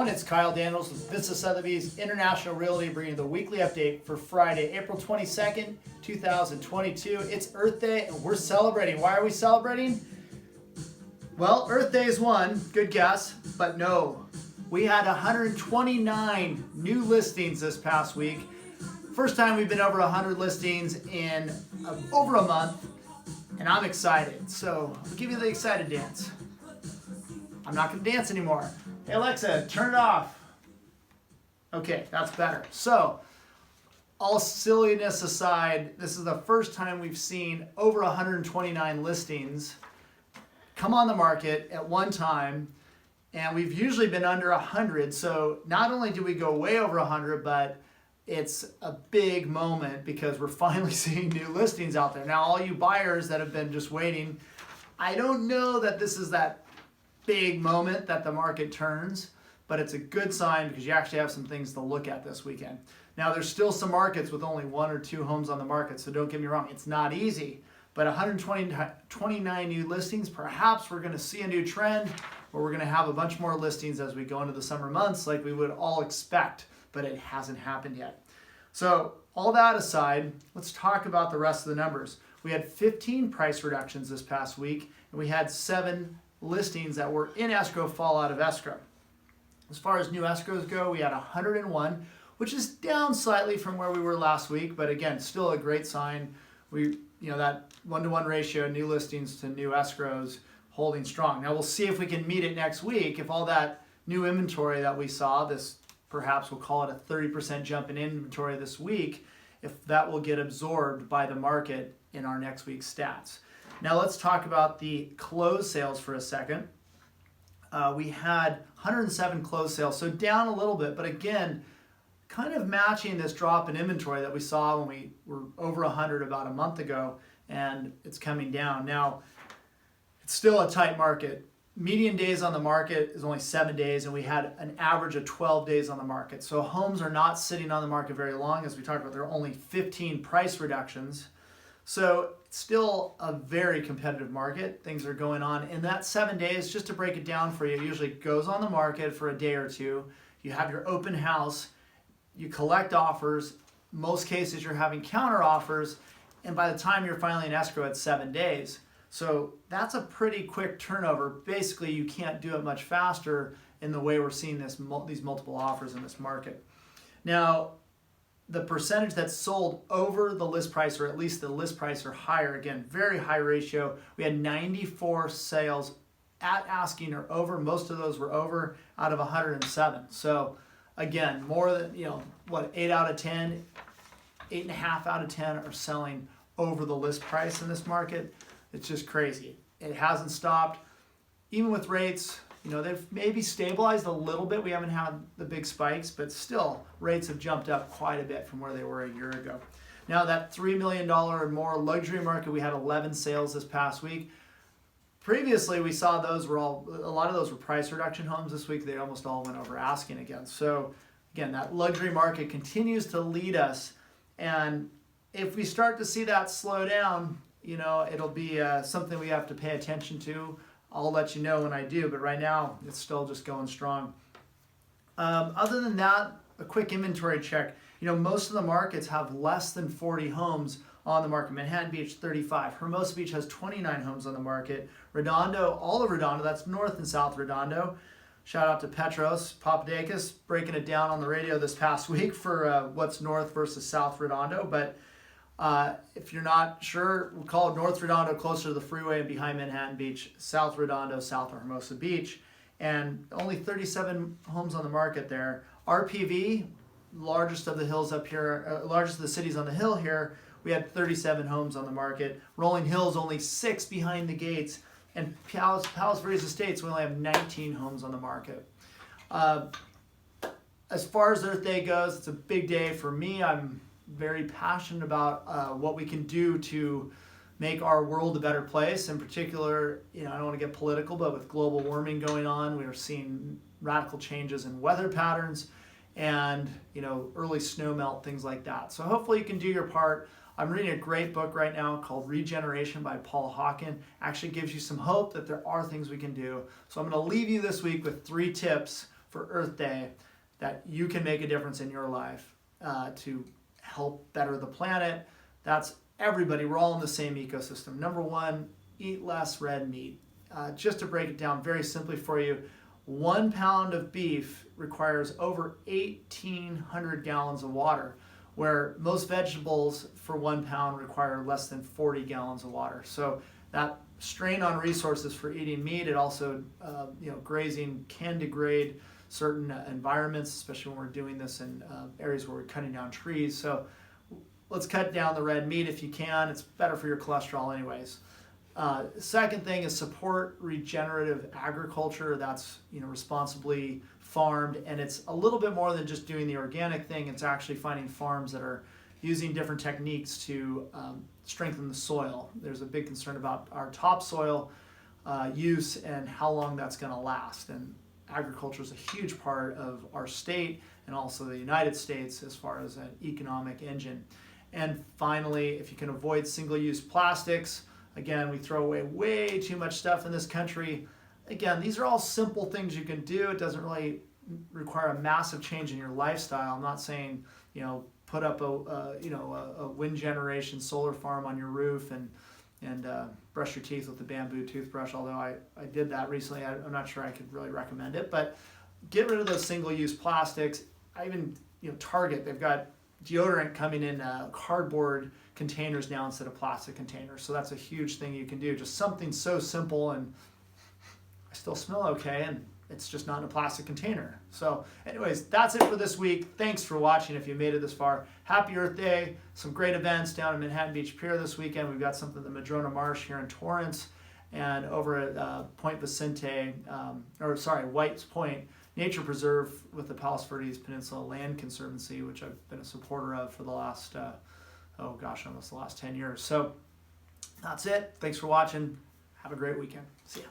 everyone, it's Kyle Daniels with Business Sotheby's International Realty bringing you the weekly update for Friday, April 22nd, 2022. It's Earth Day and we're celebrating. Why are we celebrating? Well, Earth Day is one, good guess, but no. We had 129 new listings this past week. First time we've been over 100 listings in over a month, and I'm excited. So I'll give you the excited dance. I'm not going to dance anymore. Hey Alexa, turn it off. Okay, that's better. So, all silliness aside, this is the first time we've seen over 129 listings come on the market at one time, and we've usually been under 100. So not only do we go way over 100, but it's a big moment because we're finally seeing new listings out there. Now, all you buyers that have been just waiting, I don't know that this is that big moment that the market turns, but it's a good sign because you actually have some things to look at this weekend. Now, there's still some markets with only one or two homes on the market, so don't get me wrong, it's not easy. But 129 new listings, perhaps we're going to see a new trend where we're going to have a bunch more listings as we go into the summer months like we would all expect, but it hasn't happened yet. So all that aside, let's talk about the rest of the numbers. We had 15 price reductions this past week, and we had 7 listings that were in escrow fall out of escrow. As far as new escrows go, we had 101, which is down slightly from where we were last week, but again, still a great sign. That 1-to-1 ratio, new listings to new escrows holding strong. Now we'll see if we can meet it next week. If all that new inventory that we saw, this perhaps we'll call it a 30% jump in inventory this week, if that will get absorbed by the market in our next week's stats. Now let's talk about the closed sales for a second. We had 107 closed sales, so down a little bit, but again, kind of matching this drop in inventory that we saw when we were over 100 about a month ago, and it's coming down. Now, it's still a tight market. Median days on the market is only 7 days, and we had an average of 12 days on the market. So homes are not sitting on the market very long. As we talked about, there are only 15 price reductions. So it's still a very competitive market. Things are going on. In that 7 days, just to break it down for you, it usually goes on the market for a day or two. You have your open house. You collect offers. Most cases, you're having counter offers. And by the time you're finally in escrow, it's 7 days. So that's a pretty quick turnover. Basically, you can't do it much faster in the way we're seeing these multiple offers in this market. Now, the percentage that's sold over the list price, or at least the list price or higher, again, very high ratio. We had 94 sales at asking or over. Most of those were over out of 107. So again, more than, 8 out of 10, 8.5 out of 10 are selling over the list price in this market. It's just crazy. It hasn't stopped. Even with rates, they've maybe stabilized a little bit. We haven't had the big spikes, but still, rates have jumped up quite a bit from where they were a year ago. Now, that $3 million or more luxury market, we had 11 sales this past week. Previously, we saw a lot of those were price reduction homes. This week, they almost all went over asking again. So, again, that luxury market continues to lead us. And if we start to see that slow down, it'll be something we have to pay attention to. I'll let you know when I do, but right now it's still just going strong. Other than that, a quick inventory check. Most of the markets have less than 40 homes on the market. Manhattan Beach, 35. Hermosa Beach has 29 homes on the market. Redondo, all of Redondo, that's North and South Redondo. Shout out to Petros Papadakis breaking it down on the radio this past week for what's North versus South Redondo. But if you're not sure, we'll call it North Redondo, closer to the freeway and behind Manhattan Beach, South Redondo, south of Hermosa Beach, and only 37 homes on the market there. RPV, largest of the hills up here, largest of the cities on the hill here, we had 37 homes on the market. Rolling Hills, only 6 behind the gates, and Palos Verdes Estates, we only have 19 homes on the market. As far as Earth Day goes, it's a big day for me. I'm very passionate about what we can do to make our world a better place. In particular, I don't want to get political, but with global warming going on, we are seeing radical changes in weather patterns and early snow melt, things like that. So hopefully you can do your part. I'm reading a great book right now called Regeneration by Paul Hawken. Actually gives you some hope that there are things we can do. So I'm going to leave you this week with 3 tips for Earth Day that you can make a difference in your life to help better the planet. That's everybody. We're all in the same ecosystem. Number one, eat less red meat. Just to break it down very simply for you, 1 pound of beef requires over 1,800 gallons of water, where most vegetables for 1 pound require less than 40 gallons of water. So that strain on resources for eating meat, it also, grazing can degrade certain environments, especially when we're doing this in areas where we're cutting down trees. So let's cut down the red meat if you can. It's better for your cholesterol anyways. Second thing is support regenerative agriculture. That's responsibly farmed, and it's a little bit more than just doing the organic thing. It's actually finding farms that are using different techniques to strengthen the soil. There's a big concern about our topsoil use and how long that's going to last. And agriculture is a huge part of our state and also the United States as far as an economic engine. And finally, if you can avoid single-use plastics, again, we throw away way too much stuff in this country. Again, these are all simple things you can do. It doesn't really require a massive change in your lifestyle. I'm not saying, put up a wind generation solar farm on your roof and brush your teeth with a bamboo toothbrush, although I did that recently. I'm not sure I could really recommend it, but get rid of those single-use plastics. I even, Target, they've got deodorant coming in cardboard containers now instead of plastic containers. So that's a huge thing you can do. Just something so simple, and I still smell okay, and it's just not in a plastic container. So anyways, that's it for this week. Thanks for watching if you made it this far. Happy Earth Day. Some great events down at Manhattan Beach Pier this weekend. We've got something at the Madrona Marsh here in Torrance, and over at Point Vicente, White's Point Nature Preserve with the Palos Verdes Peninsula Land Conservancy, which I've been a supporter of for the last, almost the last 10 years. So that's it. Thanks for watching. Have a great weekend. See ya.